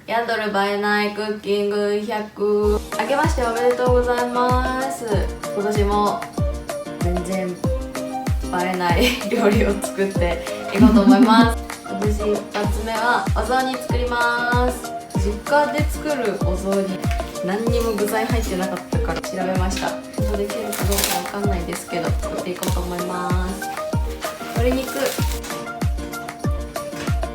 病ンドル映えないクッキング100。明けましておめでとうございます。今年も全然映えない料理を作っていこうと思います私一発目はお雑煮作ります。実家で作るお雑煮、何にも具材入ってなかったから調べました。できるかどうかわかんないですけど作っていこうと思います。鶏肉、お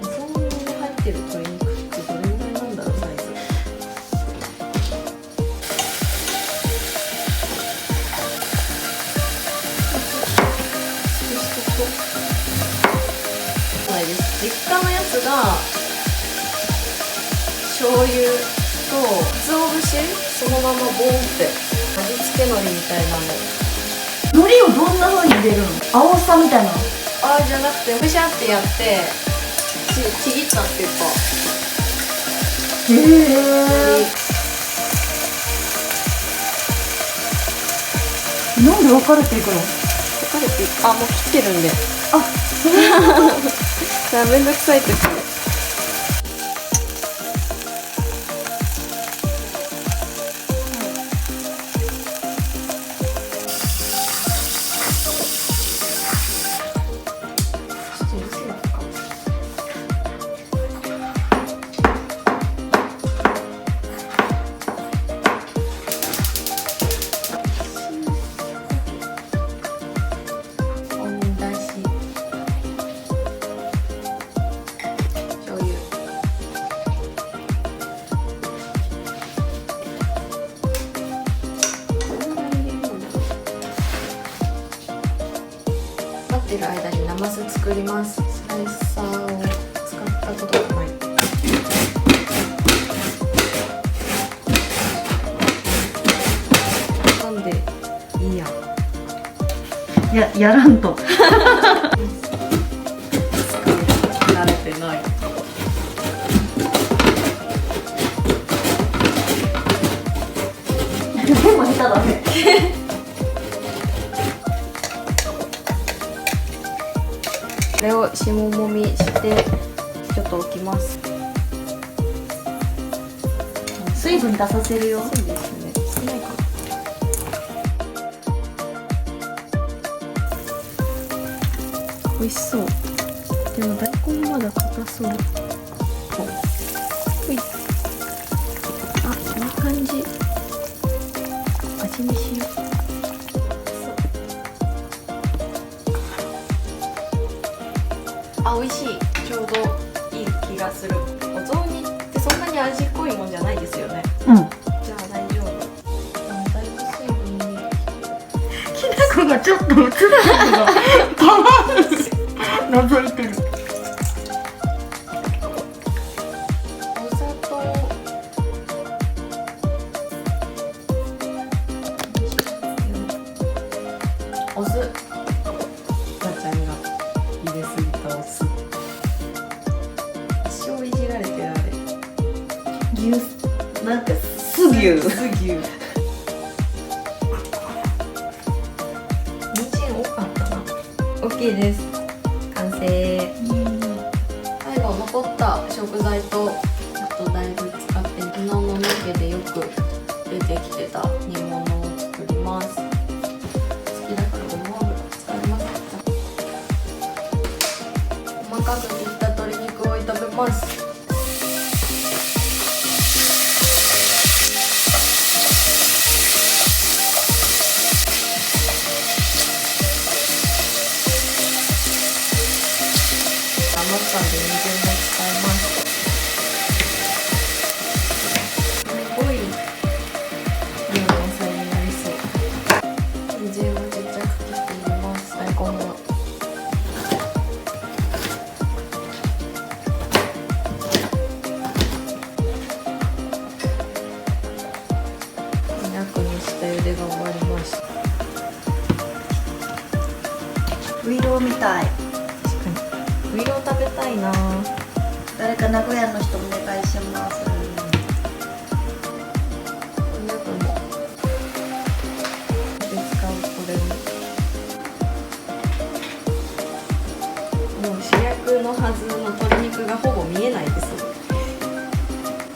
雑煮に入ってる鶏肉ってどれぐらいなんだろう、サイズ。実家のやつが醤油と鰹節そのままボンって味付け海苔みたいなの。海苔をどんな風に入れるの？青さみたいな。じゃなくてふしゃってやってちぎったっていうか。なんで分かれていくの？分かれていく。もう切ってるんで。めんどくさいですね。待ってる間にナマス作ります。スライサーを使ったことがない。なんでいいや。やらんと。慣れてない。でも下手だね。これを下もみしてちょっと置きます。水分出させるよ。そうですね。少ないかな。美味しそう。でも大根まだ硬そう。ほい。いい感じ。味見しよう。美味しい。ちょうどいい気がする。お雑煮ってそんなに味濃いもんじゃないですよね。じゃあ大丈夫。だいぶ水分にきな粉がちょっと映らないのが覗いてる。お砂糖、お酢、なちゃんが入れすぎたお酢。一生いじられてるあれ。なんかす牛。人参多かったな。OK です。完成。最後残った食材とあとだいぶ使って昨日のロケでよく出てきてた煮物を作ります。好きだからごま油使います。細かく切った鶏肉を炒めます。余ったんで人参も使います。すごい量の野菜になりそう。人参をちっちゃく切って入れます。大根は200にした茹でが終わりました。ウイローみたい。ウイロー食べたいな。誰か名古屋の人お願いします。こんにゃくもで使う。これをもう主役のはずの鶏肉がほぼ見えないです。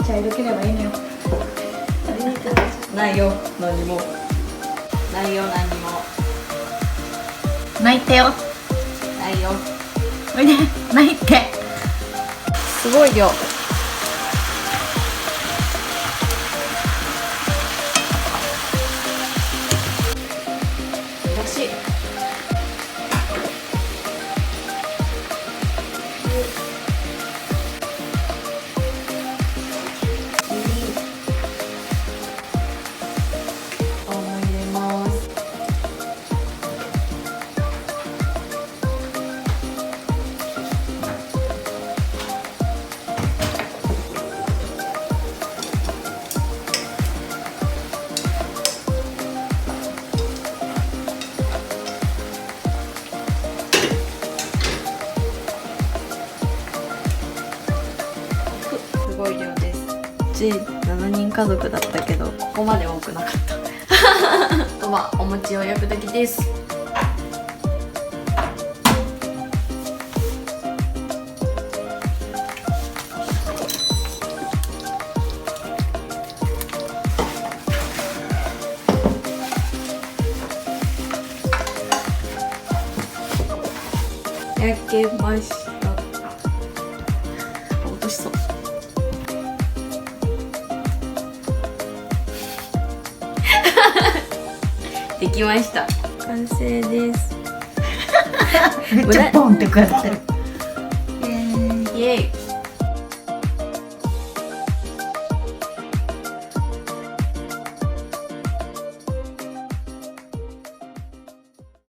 茶色ければいいのよ。ないよ何も。ないよ何も。泣いてよ。ないよ。おいで泣いて。すごい量。だし。すごい量です。うち7人家族だったけどここまで多くなかったあとはお餅を焼くだけです。焼けました。落としそう。できました。完成です。めっちゃポンってこうやってる。イエーイ。